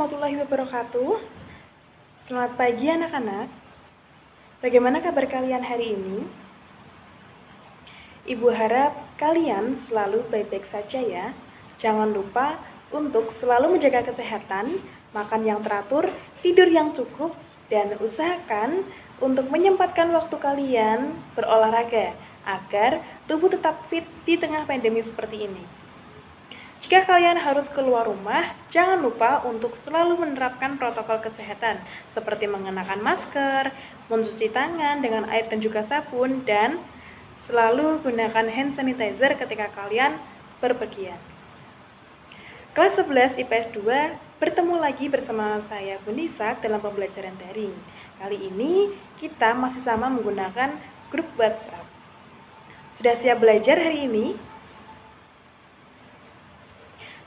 warahmatullahi wabarakatuh. Selamat pagi anak-anak. Bagaimana kabar kalian hari ini? Ibu harap kalian selalu baik-baik saja ya. Jangan lupa untuk selalu menjaga kesehatan, makan yang teratur, tidur yang cukup, dan usahakan untuk menyempatkan waktu kalian berolahraga agar tubuh tetap fit di tengah pandemi seperti ini. Jika kalian harus keluar rumah, jangan lupa untuk selalu menerapkan protokol kesehatan seperti mengenakan masker, mencuci tangan dengan air dan juga sabun, dan selalu gunakan hand sanitizer ketika kalian berpergian. Kelas 11 IPS 2 bertemu lagi bersama saya Bunisa dalam pembelajaran daring. Kali ini kita masih sama menggunakan grup WhatsApp. Sudah siap belajar hari ini?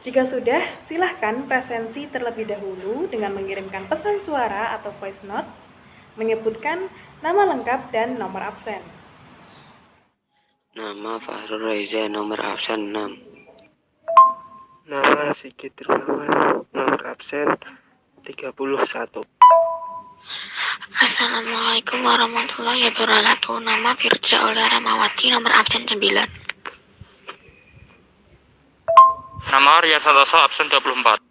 Jika sudah, silahkan presensi terlebih dahulu dengan mengirimkan pesan suara atau voice note, menyebutkan nama lengkap dan nomor absen. Nama Fahrul Reza, nomor absen 6. Nama Sigit Rumawan, nomor absen 31. Assalamualaikum warahmatullahi wabarakatuh. Nama Firja Aulia Ramawati, nomor absen 9. Nama Arya Santoso, absen 24.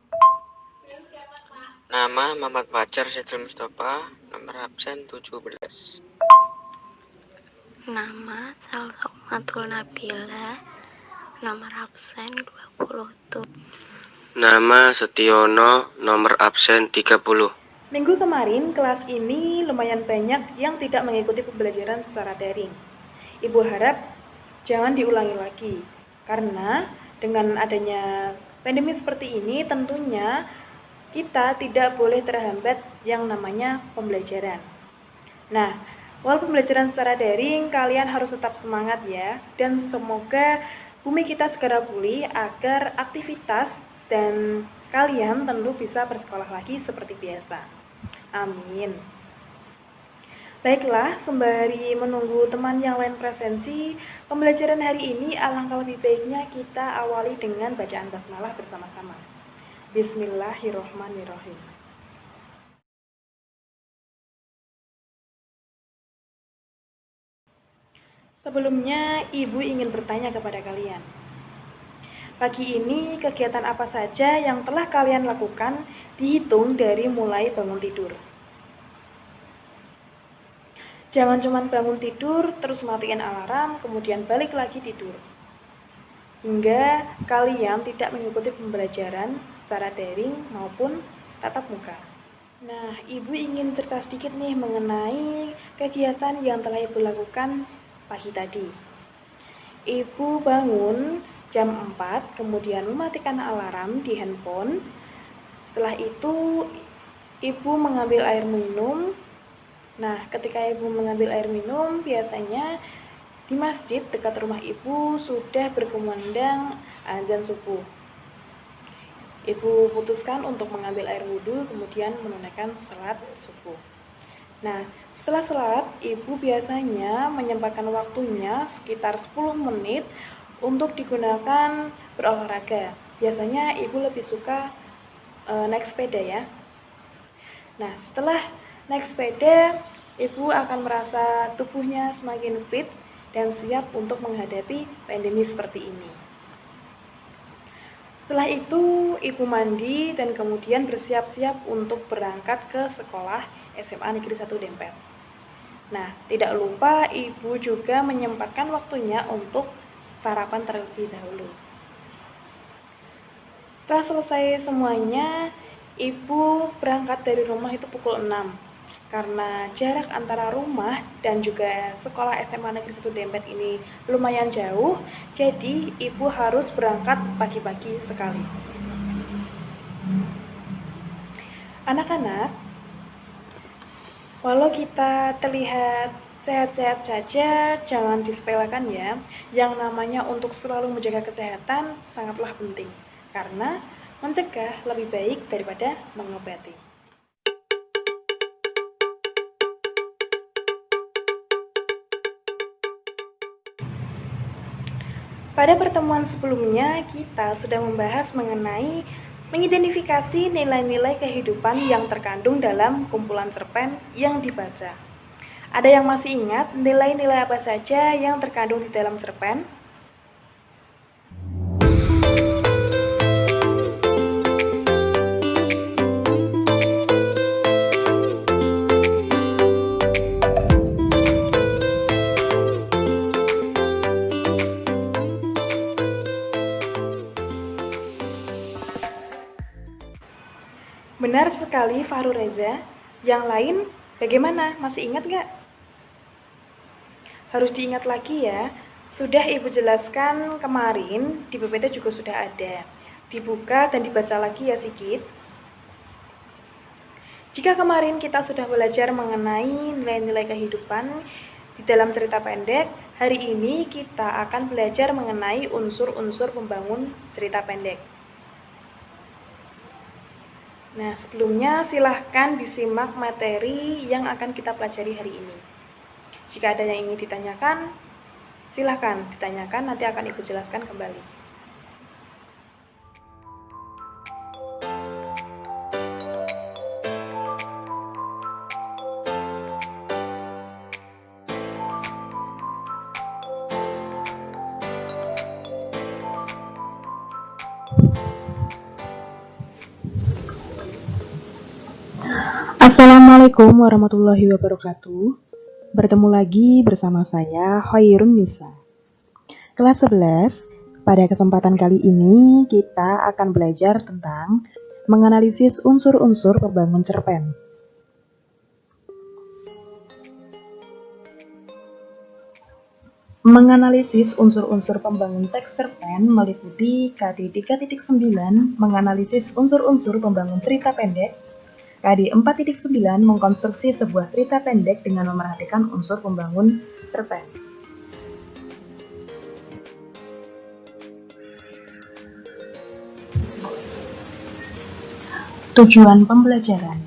Nama Muhammad Fajar Syedul Mustafa, nomor absen 17. Nama Salsa Umatul Nabila, nomor absen 20. Nama Setiono, nomor absen 30. Minggu kemarin, kelas ini lumayan banyak yang tidak mengikuti pembelajaran secara daring. Ibu harap jangan diulangi lagi, karena dengan adanya pandemi seperti ini, tentunya kita tidak boleh terhambat yang namanya pembelajaran. Nah, walau pembelajaran secara daring, kalian harus tetap semangat ya, dan semoga bumi kita segera pulih agar aktivitas dan kalian tentu bisa bersekolah lagi seperti biasa. Amin. Baiklah, sembari menunggu teman yang lain presensi, pembelajaran hari ini alangkah lebih baiknya kita awali dengan bacaan basmalah bersama-sama. Bismillahirrohmanirrohim. Sebelumnya, Ibu ingin bertanya kepada kalian. Pagi ini, kegiatan apa saja yang telah kalian lakukan dihitung dari mulai bangun tidur? Jangan cuma bangun tidur, terus matiin alarm, kemudian balik lagi tidur. Hingga kalian tidak mengikuti pembelajaran secara daring maupun tatap muka. Nah, Ibu ingin cerita sedikit nih mengenai kegiatan yang telah Ibu lakukan pagi tadi. Ibu bangun jam 4, kemudian mematikan alarm di handphone. Setelah itu, Ibu mengambil air minum. Nah, ketika Ibu mengambil air minum, biasanya di masjid dekat rumah Ibu sudah berkumandang azan subuh. Ibu putuskan untuk mengambil air wudhu, kemudian menunaikan salat subuh. Nah, setelah salat, Ibu biasanya menyempatkan waktunya sekitar 10 menit untuk digunakan berolahraga. Biasanya Ibu lebih suka naik sepeda ya. Nah, setelah naik sepeda, Ibu akan merasa tubuhnya semakin fit dan siap untuk menghadapi pandemi seperti ini. Setelah itu, Ibu mandi dan kemudian bersiap-siap untuk berangkat ke sekolah SMA Negeri 1 Dempet. Nah, tidak lupa Ibu juga menyempatkan waktunya untuk sarapan terlebih dahulu. Setelah selesai semuanya, Ibu berangkat dari rumah itu pukul 6. Karena jarak antara rumah dan juga sekolah SMA Negeri 1 Dempet ini lumayan jauh, jadi Ibu harus berangkat pagi-pagi sekali. Anak-anak, walau kita terlihat sehat-sehat saja, jangan disepelekan ya. Yang namanya untuk selalu menjaga kesehatan sangatlah penting, karena mencegah lebih baik daripada mengobati. Pada pertemuan sebelumnya, kita sudah membahas mengenai Mengidentifikasi nilai-nilai kehidupan yang terkandung dalam kumpulan cerpen yang dibaca. Ada yang masih ingat nilai-nilai apa saja yang terkandung di dalam cerpen? Benar sekali Fahru Reza. Yang lain bagaimana? Masih ingat nggak? Harus diingat lagi ya. Sudah Ibu jelaskan kemarin, di PPT juga sudah ada. Dibuka dan dibaca lagi ya Sigit. Jika kemarin kita sudah belajar mengenai nilai-nilai kehidupan di dalam cerita pendek, hari ini kita akan belajar mengenai unsur-unsur pembangun cerita pendek. Nah, sebelumnya silahkan disimak materi yang akan kita pelajari hari ini. Jika ada yang ingin ditanyakan, silahkan ditanyakan, nanti akan Ibu jelaskan kembali. Assalamualaikum warahmatullahi wabarakatuh. Bertemu lagi bersama saya Hoirun Nisa. Kelas 11. Pada kesempatan kali ini kita akan belajar tentang menganalisis unsur-unsur pembangun cerpen. Menganalisis unsur-unsur pembangun teks cerpen meliputi KD 3.9 menganalisis unsur-unsur pembangun cerita pendek, KD 4.9 mengkonstruksi sebuah cerita pendek dengan memerhatikan unsur pembangun cerpen. Tujuan pembelajaran.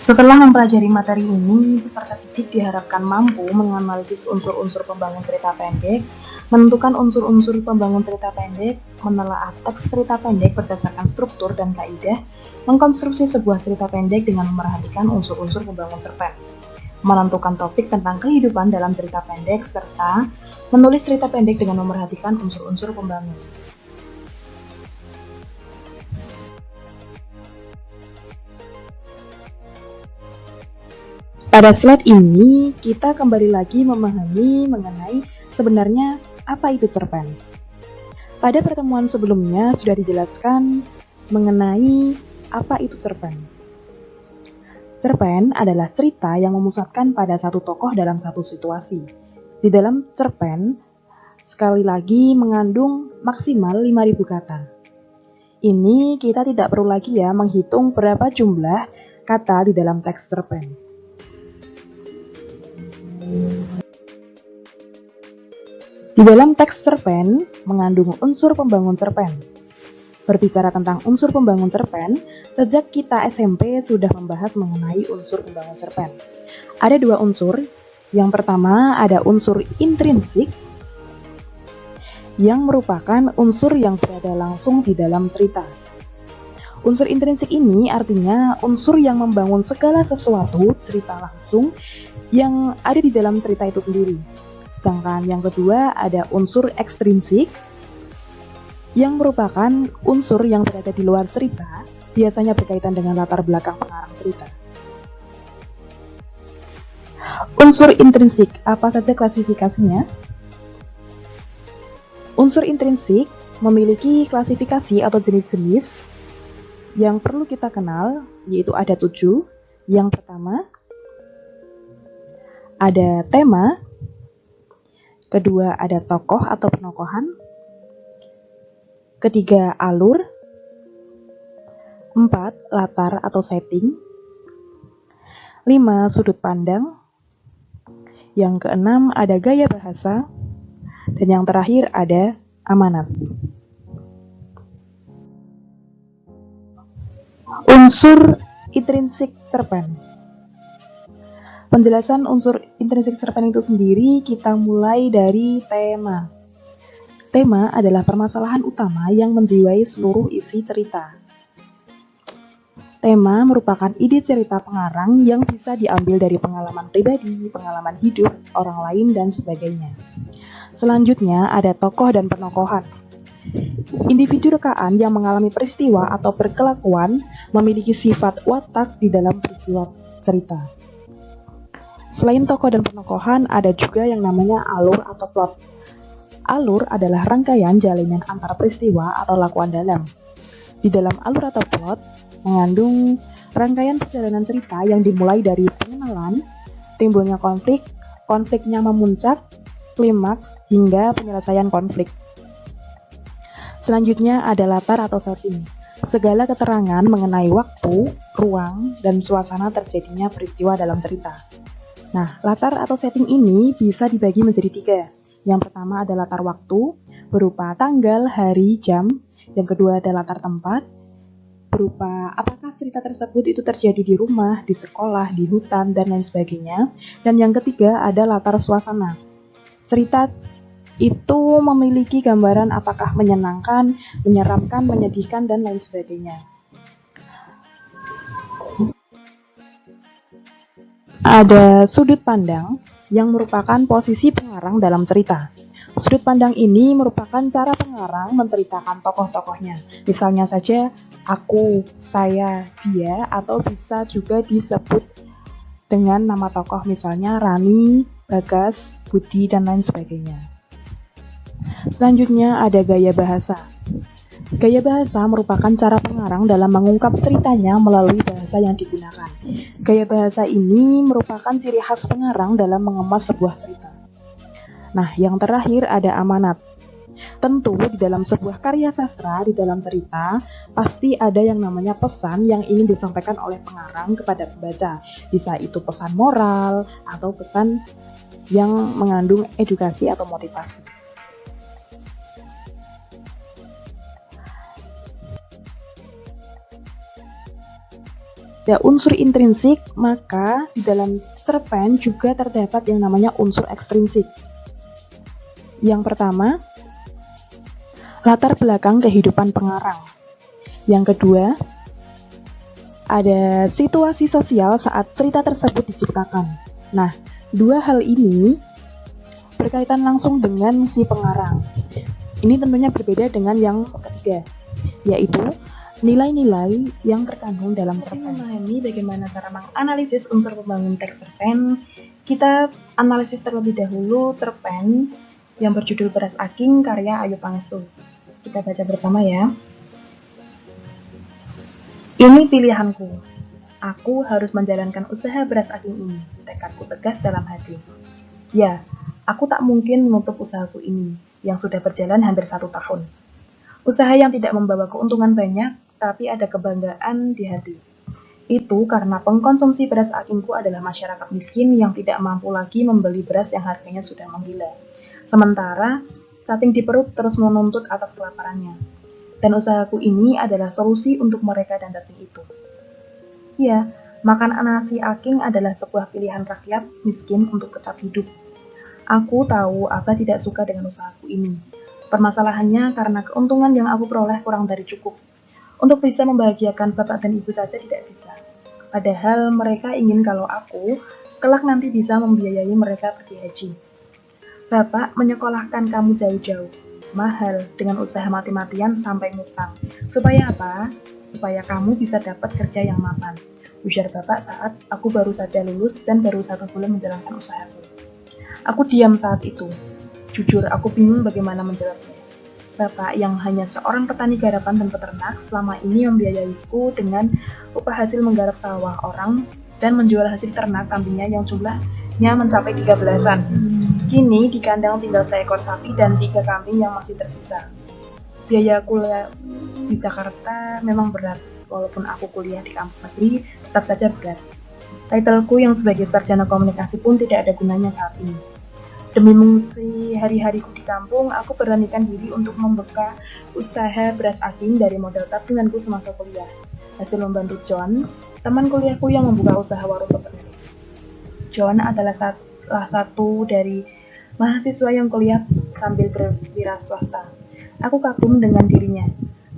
Setelah mempelajari materi ini, peserta didik diharapkan mampu menganalisis unsur-unsur pembangun cerita pendek, menentukan unsur-unsur pembangun cerita pendek, menelaah teks cerita pendek berdasarkan struktur dan kaidah, mengkonstruksi sebuah cerita pendek dengan memerhatikan unsur-unsur pembangun cerpen, menentukan topik tentang kehidupan dalam cerita pendek, serta menulis cerita pendek dengan memerhatikan unsur-unsur pembangun. Pada slide ini, kita kembali lagi memahami mengenai sebenarnya apa itu cerpen. Pada pertemuan sebelumnya sudah dijelaskan mengenai apa itu cerpen. Cerpen adalah cerita yang memusatkan pada satu tokoh dalam satu situasi. Di dalam cerpen, sekali lagi mengandung maksimal 5.000 kata. Ini kita tidak perlu lagi ya menghitung berapa jumlah kata di dalam teks cerpen. Di dalam teks cerpen mengandung unsur pembangun cerpen. Berbicara tentang unsur pembangun cerpen, sejak kita SMP sudah membahas mengenai unsur pembangun cerpen. Ada dua unsur. Yang pertama ada unsur intrinsik, yang merupakan unsur yang berada langsung di dalam cerita. Unsur intrinsik ini artinya unsur yang membangun segala sesuatu cerita langsung yang ada di dalam cerita itu sendiri. Sedangkan yang kedua ada unsur ekstrinsik yang merupakan unsur yang berada di luar cerita, biasanya berkaitan dengan latar belakang pengarang cerita. Unsur intrinsik, apa saja klasifikasinya? Unsur intrinsik memiliki klasifikasi atau jenis-jenis yang perlu kita kenal, yaitu ada 7. Yang pertama, ada tema. Kedua, ada tokoh atau penokohan. Ketiga, alur. 4, latar atau setting. 5, sudut pandang. Yang keenam, ada gaya bahasa. Dan yang terakhir, ada amanat. Unsur intrinsik cerpen. Penjelasan unsur intrinsik cerpen itu sendiri kita mulai dari tema. Tema adalah permasalahan utama yang menjiwai seluruh isi cerita. Tema merupakan ide cerita pengarang yang bisa diambil dari pengalaman pribadi, pengalaman hidup, orang lain, dan sebagainya. Selanjutnya ada tokoh dan penokohan. Individu rekaan yang mengalami peristiwa atau berkelakuan memiliki sifat watak di dalam peristiwa cerita. Selain tokoh dan penokohan, ada juga yang namanya alur atau plot. Alur adalah rangkaian jalinan antara peristiwa atau lakuan dalam. Di dalam alur atau plot, mengandung rangkaian perjalanan cerita yang dimulai dari pengenalan, timbulnya konflik, konfliknya memuncak, klimaks, hingga penyelesaian konflik. Selanjutnya ada latar atau setting. Segala keterangan mengenai waktu, ruang, dan suasana terjadinya peristiwa dalam cerita. Nah, latar atau setting ini bisa dibagi menjadi 3. Yang pertama ada latar waktu, berupa tanggal, hari, jam. Yang kedua ada latar tempat, berupa apakah cerita tersebut itu terjadi di rumah, di sekolah, di hutan, dan lain sebagainya. Dan yang ketiga ada latar suasana. Cerita itu memiliki gambaran apakah menyenangkan, menyeramkan, menyedihkan, dan lain sebagainya. Ada sudut pandang yang merupakan posisi pengarang dalam cerita. Sudut pandang ini merupakan cara pengarang menceritakan tokoh-tokohnya. Misalnya saja, aku, saya, dia, atau bisa juga disebut dengan nama tokoh misalnya Rani, Bagas, Budi, dan lain sebagainya. Selanjutnya ada gaya bahasa. Gaya bahasa merupakan cara pengarang dalam mengungkap ceritanya melalui bahasa yang digunakan. Gaya bahasa ini merupakan ciri khas pengarang dalam mengemas sebuah cerita. Nah, yang terakhir ada amanat. Tentu di dalam sebuah karya sastra, di dalam cerita, pasti ada yang namanya pesan yang ingin disampaikan oleh pengarang kepada pembaca. Bisa itu pesan moral atau pesan yang mengandung edukasi atau motivasi. Ada unsur intrinsik, maka di dalam cerpen juga terdapat yang namanya unsur ekstrinsik. Yang pertama, latar belakang kehidupan pengarang. Yang kedua, ada situasi sosial saat cerita tersebut diciptakan. Nah, dua hal ini berkaitan langsung dengan si pengarang. Ini tentunya berbeda dengan yang ketiga, yaitu nilai-nilai yang terkandung dalam cerpen. Memahami bagaimana cara menganalisis unsur pembangun teks cerpen, kita analisis terlebih dahulu cerpen yang berjudul Beras Aking karya Ayu Pangestu. Kita baca bersama ya. Ini pilihanku. Aku harus menjalankan usaha beras aking ini. Tekadku tegas dalam hati. Ya, aku tak mungkin menutup usahaku ini, yang sudah berjalan hampir 1 tahun. Usaha yang tidak membawa keuntungan banyak, tapi ada kebanggaan di hati. Itu karena pengkonsumsi beras akingku adalah masyarakat miskin yang tidak mampu lagi membeli beras yang harganya sudah menggila. Sementara, cacing di perut terus menuntut atas kelaparannya. Dan usahaku ini adalah solusi untuk mereka dan cacing itu. Ya, makan nasi aking adalah sebuah pilihan rakyat miskin untuk tetap hidup. Aku tahu Abah tidak suka dengan usahaku ini. Permasalahannya karena keuntungan yang aku peroleh kurang dari cukup. Untuk bisa membahagiakan bapak dan ibu saja tidak bisa. Padahal mereka ingin kalau aku kelak nanti bisa membiayai mereka pergi haji. Bapak menyekolahkan kamu jauh-jauh, mahal dengan usaha mati-matian sampai ngutang. Supaya apa? Supaya kamu bisa dapat kerja yang mapan. Ujar bapak saat aku baru saja lulus dan baru 1 bulan menjalankan usahaku. Aku diam saat itu. Jujur, aku bingung bagaimana menjawabnya. Bapak yang hanya seorang petani garapan dan peternak selama ini membiayaiku dengan upah hasil menggarap sawah orang dan menjual hasil ternak kambingnya yang jumlahnya mencapai 13-an. Kini di kandang tinggal seekor sapi dan 3 kambing yang masih tersisa. Biaya kuliah di Jakarta memang berat, walaupun aku kuliah di kampus negeri tetap saja berat. Titleku yang sebagai sarjana komunikasi pun tidak ada gunanya saat ini. Demi mengisi hari-hariku di kampung, aku beranikan diri untuk membuka usaha beras aking dari modal tabunganku semasa kuliah. Hasil membantu John, teman kuliahku yang membuka usaha warung pepes. John adalah salah satu dari mahasiswa yang kuliah sambil berwira swasta. Aku kagum dengan dirinya.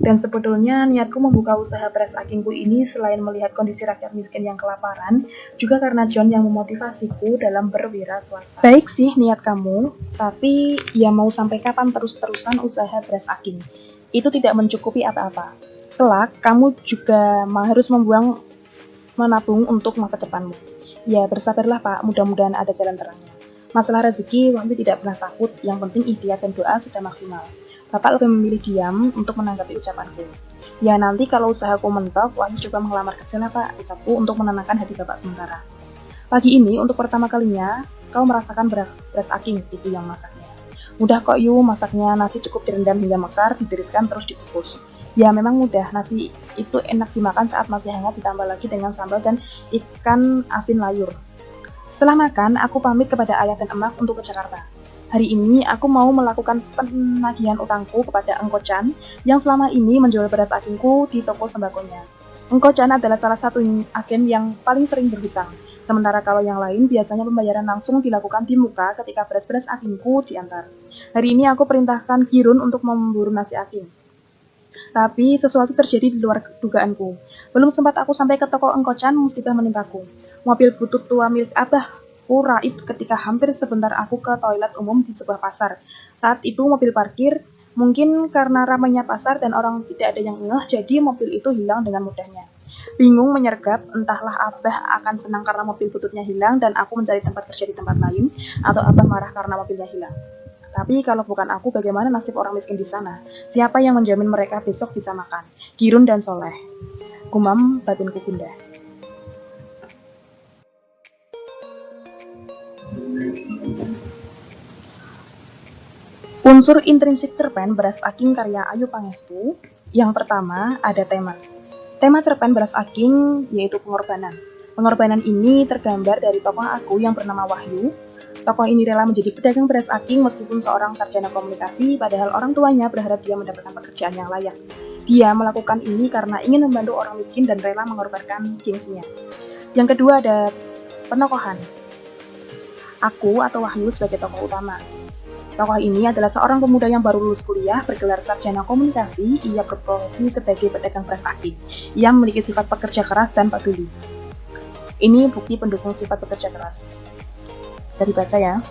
Dan sebetulnya niatku membuka usaha beras akingku ini selain melihat kondisi rakyat miskin yang kelaparan, juga karena John yang memotivasiku dalam berwira swasta. Baik sih niat kamu, tapi ya mau sampai kapan terus-terusan usaha beras aking? Itu tidak mencukupi apa-apa. Kelak, kamu juga harus menabung untuk masa depanmu. Ya bersabarlah Pak, mudah-mudahan ada jalan terangnya. Masalah rezeki, Wahyu tidak pernah takut, yang penting ikhtiar dan doa sudah maksimal. Bapak lebih memilih diam untuk menanggapi ucapanku. Ya nanti kalau usahaku mentok, Wahyu coba mengelamar kerja lah Pak, ucapku untuk menenangkan hati Bapak sementara. Pagi ini untuk pertama kalinya, kau merasakan beras aking itu yang masaknya. Mudah kok Yu, masaknya nasi cukup direndam hingga mekar, ditiriskan terus dikukus. Ya memang mudah, nasi itu enak dimakan saat masih hangat ditambah lagi dengan sambal dan ikan asin layur. Setelah makan, aku pamit kepada ayah dan emak untuk ke Jakarta. Hari ini aku mau melakukan penagihan utangku kepada Engko Chan yang selama ini menjual beras akingku di toko sembakonya. Engko Chan adalah salah satu agen yang paling sering berhutang. Sementara kalau yang lain biasanya pembayaran langsung dilakukan di muka ketika beras-beras akingku diantar. Hari ini aku perintahkan Kirun untuk memburu nasi aking. Tapi sesuatu terjadi di luar dugaanku. Belum sempat aku sampai ke toko Engko Chan, musibah menimpaku. Mobil butut tua milik Abah raib ketika hampir sebentar aku ke toilet umum di sebuah pasar. Saat itu mobil parkir, mungkin karena ramainya pasar dan orang tidak ada yang ngeh, jadi mobil itu hilang dengan mudahnya. Bingung menyergap, entahlah Abah akan senang karena mobil bututnya hilang dan aku mencari tempat kerja di tempat lain, atau Abah marah karena mobilnya hilang. Tapi kalau bukan aku, bagaimana nasib orang miskin di sana? Siapa yang menjamin mereka besok bisa makan? Kirun dan Soleh. Gumam batinku gundah. Unsur intrinsik cerpen beras aking karya Ayu Pangestu. Yang pertama ada tema. Tema cerpen beras aking yaitu pengorbanan. Pengorbanan ini tergambar dari tokoh aku yang bernama Wahyu. Tokoh ini rela menjadi pedagang beras aking meskipun seorang sarjana komunikasi, padahal orang tuanya berharap dia mendapatkan pekerjaan yang layak. Dia melakukan ini karena ingin membantu orang miskin dan rela mengorbankan gengsinya. Yang kedua ada penokohan. Aku atau Wahyu sebagai tokoh utama. Tokoh ini adalah seorang pemuda yang baru lulus kuliah, bergelar sarjana komunikasi. Ia berprofesi sebagai pedagang beras aking. Ia memiliki sifat pekerja keras dan peduli. Ini bukti pendukung sifat pekerja keras. Bisa dibaca ya.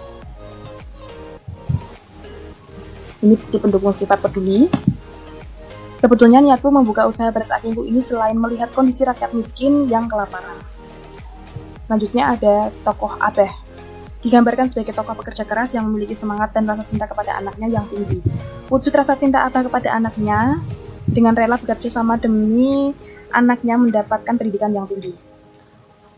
Ini bukti pendukung sifat peduli. Sebetulnya niatku membuka usaha beras akingku ini selain melihat kondisi rakyat miskin yang kelaparan. Selanjutnya ada tokoh Abah. Digambarkan sebagai tokoh pekerja keras yang memiliki semangat dan rasa cinta kepada anaknya yang tinggi. Wujud rasa cinta Abah kepada anaknya dengan rela bekerja sama demi anaknya mendapatkan pendidikan yang tinggi.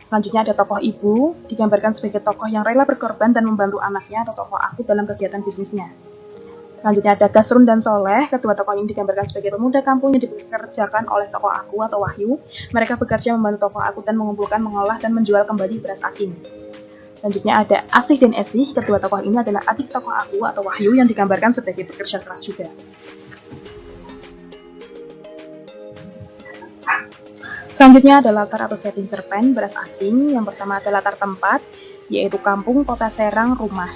Selanjutnya ada tokoh ibu, digambarkan sebagai tokoh yang rela berkorban dan membantu anaknya atau tokoh aku dalam kegiatan bisnisnya. Selanjutnya ada Gasrun dan Soleh, kedua tokoh ini digambarkan sebagai pemuda kampung yang dikerjakan oleh tokoh aku atau Wahyu. Mereka bekerja membantu tokoh aku dan mengumpulkan, mengolah, dan menjual kembali beras aking. Selanjutnya ada Asih dan Esih, kedua tokoh ini adalah adik tokoh aku atau Wahyu yang digambarkan sebagai pekerja keras juga. Selanjutnya ada latar atau setting cerpen beras aking. Yang pertama ada latar tempat, yaitu kampung, kota, Serang, rumah.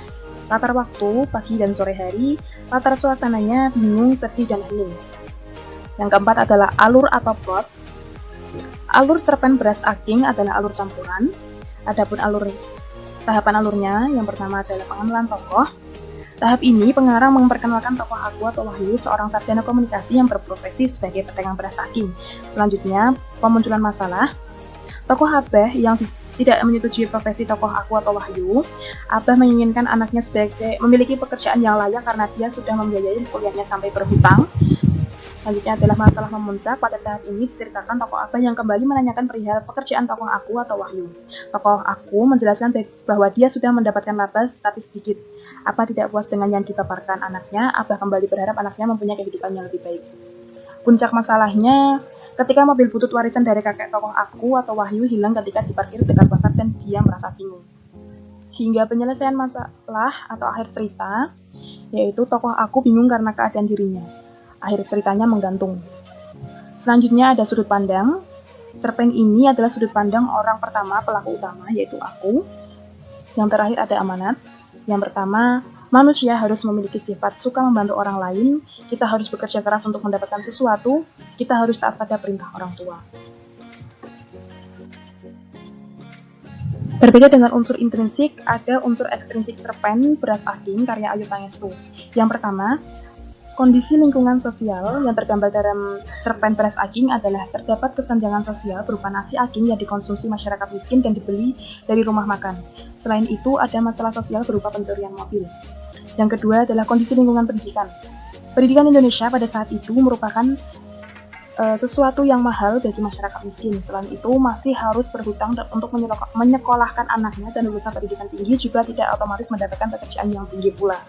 Latar waktu, pagi dan sore hari. Latar suasananya bingung, sedih, dan hening. Yang keempat adalah alur atau plot. Alur cerpen beras aking adalah alur campuran. Adapun tahapan alurnya, yang pertama adalah pengenalan tokoh. Tahap ini pengarang memperkenalkan tokoh aku atau Wahyu, seorang sarjana komunikasi yang berprofesi sebagai pedagang beras aking. Selanjutnya, pemunculan masalah. Tokoh Abah yang tidak menyetujui profesi tokoh aku atau Wahyu. Abah menginginkan anaknya memiliki pekerjaan yang layak karena dia sudah membiayai kuliahnya sampai berhutang. Selanjutnya adalah masalah memuncak. Pada tahap ini diceritakan tokoh Abah yang kembali menanyakan perihal pekerjaan tokoh aku atau Wahyu. Tokoh aku menjelaskan bahwa dia sudah mendapatkan laba tapi sedikit. Abah tidak puas dengan yang dipaparkan anaknya. Abah kembali berharap anaknya mempunyai kehidupan yang lebih baik. Puncak masalahnya ketika mobil butut warisan dari kakek tokoh aku atau Wahyu hilang ketika diparkir dekat pasar dan dia merasa bingung. Hingga penyelesaian masalah atau akhir cerita, yaitu tokoh aku bingung karena keadaan dirinya. Akhir ceritanya menggantung. Selanjutnya ada sudut pandang. Cerpen ini adalah sudut pandang orang pertama pelaku utama, yaitu aku. Yang terakhir ada amanat. Yang pertama, Manusia harus memiliki sifat suka membantu orang lain, kita harus bekerja keras untuk mendapatkan sesuatu, kita harus taat pada perintah orang tua. Berbeda dengan unsur intrinsik, ada unsur ekstrinsik cerpen Beras Aging karya Ayu Pangestu. Yang pertama, kondisi lingkungan sosial yang tergambar dalam cerpen Beras Aging adalah terdapat kesenjangan sosial berupa nasi aging yang dikonsumsi masyarakat miskin dan dibeli dari rumah makan. Selain itu, ada masalah sosial berupa pencurian mobil. Yang kedua adalah kondisi lingkungan pendidikan. Pendidikan Indonesia pada saat itu merupakan sesuatu yang mahal bagi masyarakat miskin. Selain itu, masih harus berhutang untuk menyekolahkan anaknya, dan lulusan pendidikan tinggi juga tidak otomatis mendapatkan pekerjaan yang tinggi pula.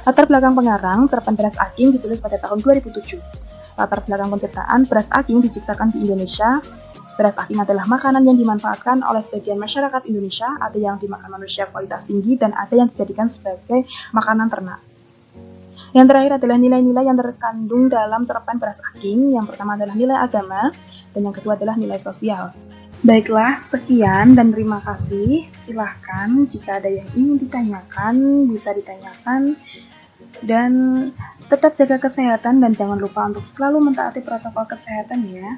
Latar belakang pengarang cerpen Beras Aging ditulis pada tahun 2007. Latar belakang penciptaan Beras Aging diciptakan di Indonesia. Beras aging adalah makanan yang dimanfaatkan oleh sebagian masyarakat Indonesia, ada yang dimakan manusia kualitas tinggi dan ada yang dijadikan sebagai makanan ternak. Yang terakhir adalah nilai-nilai yang terkandung dalam cerpen Beras Aging. Yang pertama adalah nilai agama, dan yang kedua adalah nilai sosial. Baiklah, sekian dan terima kasih. Silahkan jika ada yang ingin ditanyakan, bisa ditanyakan. Dan tetap jaga kesehatan dan jangan lupa untuk selalu mentaati protokol kesehatan ya.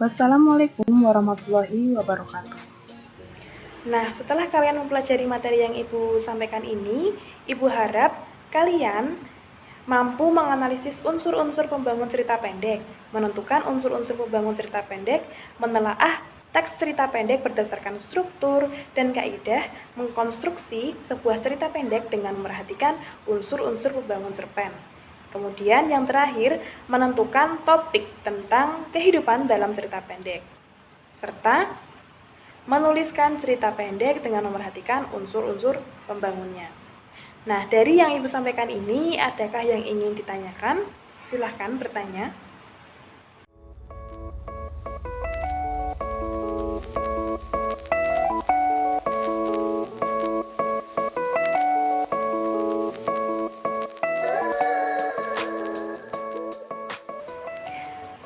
Wassalamualaikum warahmatullahi wabarakatuh. Nah, setelah kalian mempelajari materi yang Ibu sampaikan ini, Ibu harap kalian mampu menganalisis unsur-unsur pembangun cerita pendek, menentukan unsur-unsur pembangun cerita pendek, menelaah teks cerita pendek berdasarkan struktur dan kaidah, mengkonstruksi sebuah cerita pendek dengan memerhatikan unsur-unsur pembangun cerpen. Kemudian yang terakhir, menentukan topik tentang kehidupan dalam cerita pendek, serta menuliskan cerita pendek dengan memerhatikan unsur-unsur pembangunnya. Nah, dari yang Ibu sampaikan ini, adakah yang ingin ditanyakan? Silahkan bertanya.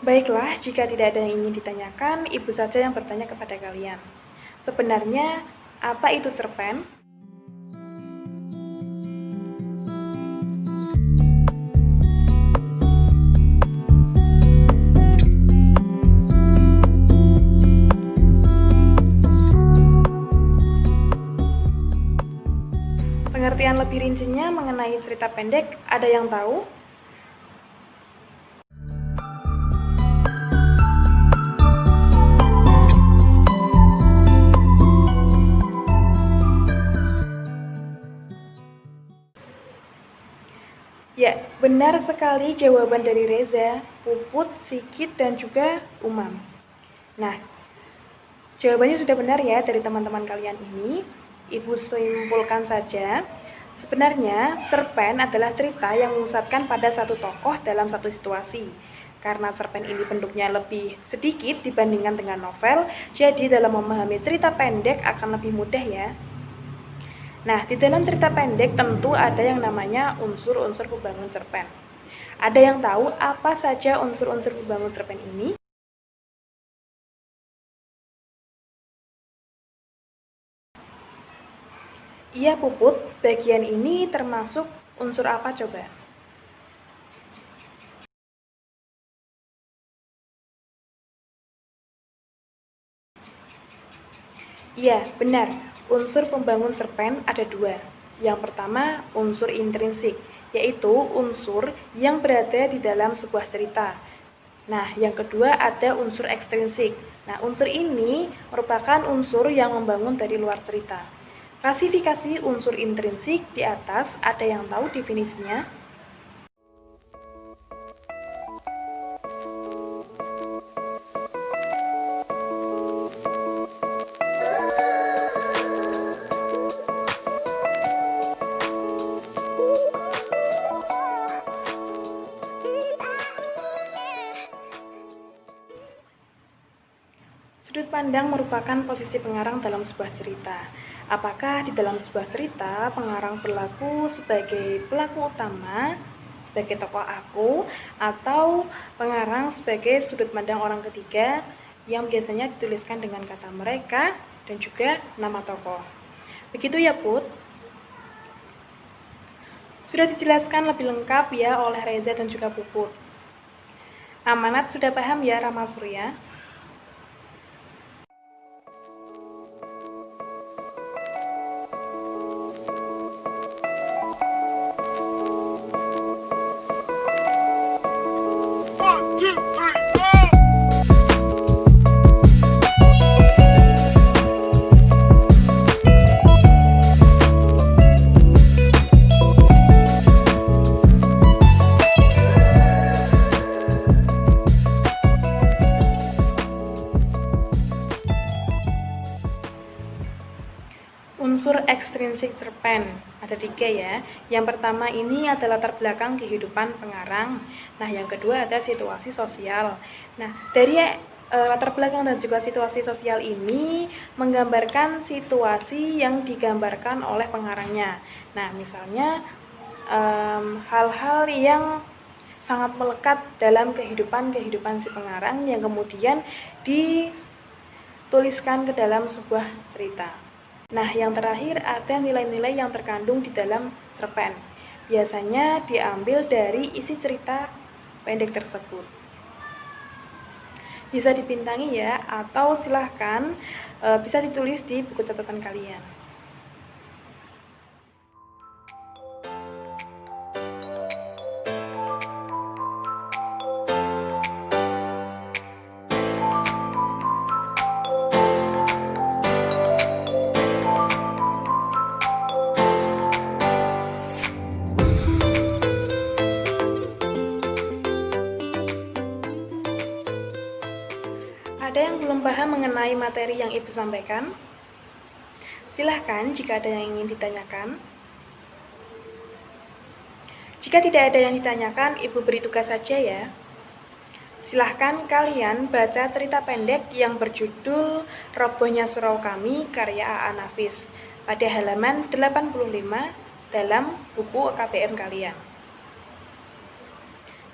Baiklah, jika tidak ada yang ingin ditanyakan, Ibu saja yang bertanya kepada kalian. Sebenarnya, apa itu cerpen? Pengertian lebih rincinya mengenai cerita pendek, ada yang tahu? Ya, benar sekali jawaban dari Reza, Puput, Sikit, dan juga Umam. Nah, jawabannya sudah benar ya dari teman-teman kalian ini. Ibu simpulkan saja, sebenarnya cerpen adalah cerita yang memusatkan pada satu tokoh dalam satu situasi. Karena cerpen ini bentuknya lebih sedikit dibandingkan dengan novel, jadi dalam memahami cerita pendek akan lebih mudah ya. Nah, di dalam cerita pendek tentu ada yang namanya unsur-unsur pembangun cerpen. Ada yang tahu apa saja unsur-unsur pembangun cerpen ini? Iya, Puput, bagian ini termasuk unsur apa coba? Iya, benar. Unsur pembangun cerpen ada dua. Yang pertama, unsur intrinsik, yaitu unsur yang berada di dalam sebuah cerita. Nah, yang kedua ada unsur ekstrinsik. Nah, unsur ini merupakan unsur yang membangun dari luar cerita. Klasifikasi unsur intrinsik di atas, ada yang tahu definisinya? Sudut pandang merupakan posisi pengarang dalam sebuah cerita. Apakah di dalam sebuah cerita pengarang berlaku sebagai pelaku utama, sebagai tokoh aku, atau pengarang sebagai sudut pandang orang ketiga yang biasanya dituliskan dengan kata mereka dan juga nama tokoh. Begitu ya, Put? Sudah dijelaskan lebih lengkap ya oleh Reza dan juga Puput. Amanat sudah paham ya Rama Surya? Unsur ekstrinsik cerpen ada 3 ya. Yang pertama ini adalah latar belakang kehidupan pengarang. Nah, yang kedua ada situasi sosial. Nah, dari latar belakang dan juga situasi sosial ini menggambarkan situasi yang digambarkan oleh pengarangnya. Nah, misalnya hal-hal yang sangat melekat dalam kehidupan si pengarang yang kemudian dituliskan ke dalam sebuah cerita. Nah, yang terakhir ada nilai-nilai yang terkandung di dalam cerpen. Biasanya diambil dari isi cerita pendek tersebut. Bisa dibintangi ya, atau silahkan bisa ditulis di buku catatan kalian. Ada yang belum paham mengenai materi yang Ibu sampaikan? Silahkan jika ada yang ingin ditanyakan. Jika tidak ada yang ditanyakan, Ibu beri tugas saja ya. Silahkan kalian baca cerita pendek yang berjudul Robohnya Surau Kami karya A.A. Nafis pada halaman 85 dalam buku KBM kalian.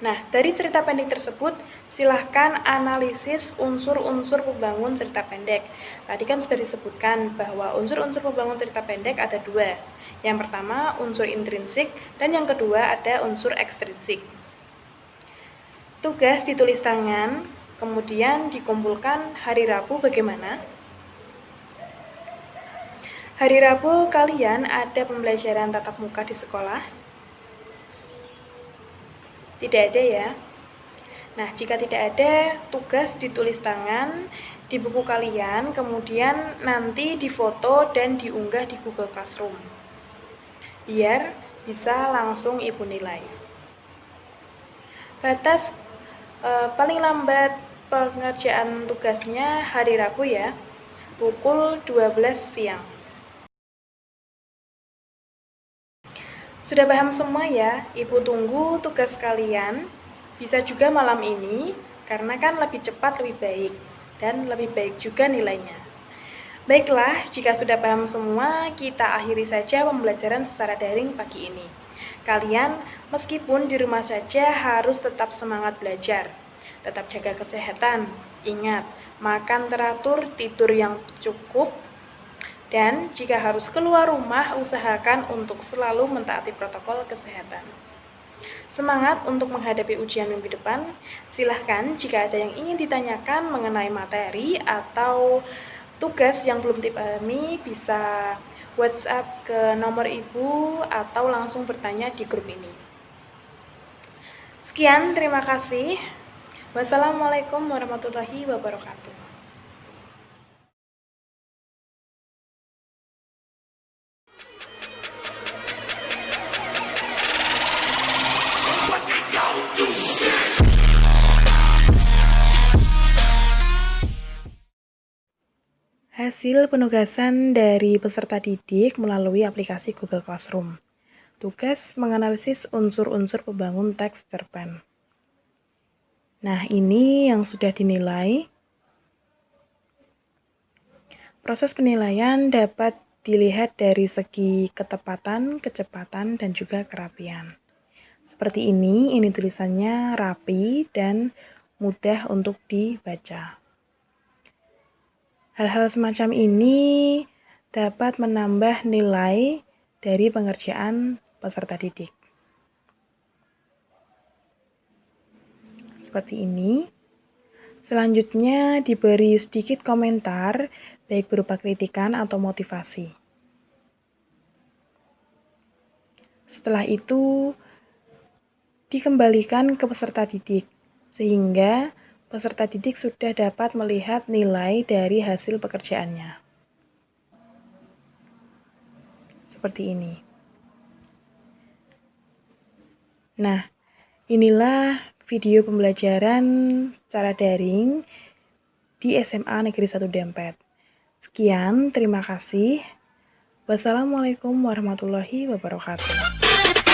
Nah, dari cerita pendek tersebut, silahkan analisis unsur-unsur pembangun cerita pendek. Tadi kan sudah disebutkan bahwa unsur-unsur pembangun cerita pendek ada 2. Yang pertama, unsur intrinsik, dan yang kedua ada unsur ekstrinsik. Tugas ditulis tangan, kemudian dikumpulkan hari Rabu bagaimana? Hari Rabu kalian ada pembelajaran tatap muka di sekolah? Tidak ada ya. Nah, jika tidak ada, tugas ditulis tangan di buku kalian, kemudian nanti difoto dan diunggah di Google Classroom, biar bisa langsung Ibu nilai. Batas paling lambat pengerjaan tugasnya hari Rabu ya, pukul 12 siang. Sudah paham semua ya? Ibu tunggu tugas kalian. Bisa juga malam ini, karena kan lebih cepat lebih baik, dan lebih baik juga nilainya. Baiklah, jika sudah paham semua, kita akhiri saja pembelajaran secara daring pagi ini. Kalian, meskipun di rumah saja, harus tetap semangat belajar. Tetap jaga kesehatan. Ingat, makan teratur, tidur yang cukup, dan jika harus keluar rumah, usahakan untuk selalu mentaati protokol kesehatan. Semangat untuk menghadapi ujian minggu depan. Silahkan jika ada yang ingin ditanyakan mengenai materi atau tugas yang belum dipahami, bisa WhatsApp ke nomor Ibu atau langsung bertanya di grup ini. Sekian, terima kasih. Wassalamualaikum warahmatullahi wabarakatuh. Hasil penugasan dari peserta didik melalui aplikasi Google Classroom. Tugas menganalisis unsur-unsur pembangun teks cerpen. Nah, ini yang sudah dinilai. Proses penilaian dapat dilihat dari segi ketepatan, kecepatan, dan juga kerapian. Seperti ini tulisannya rapi dan mudah untuk dibaca. Hal-hal semacam ini dapat menambah nilai dari pengerjaan peserta didik. seperti ini. Selanjutnya diberi sedikit komentar, baik berupa kritikan atau motivasi. Setelah itu, dikembalikan ke peserta didik, sehingga peserta didik sudah dapat melihat nilai dari hasil pekerjaannya. Seperti ini. Nah, inilah video pembelajaran secara daring di SMA Negeri 1 Dempet. Sekian, terima kasih. Wassalamualaikum warahmatullahi wabarakatuh.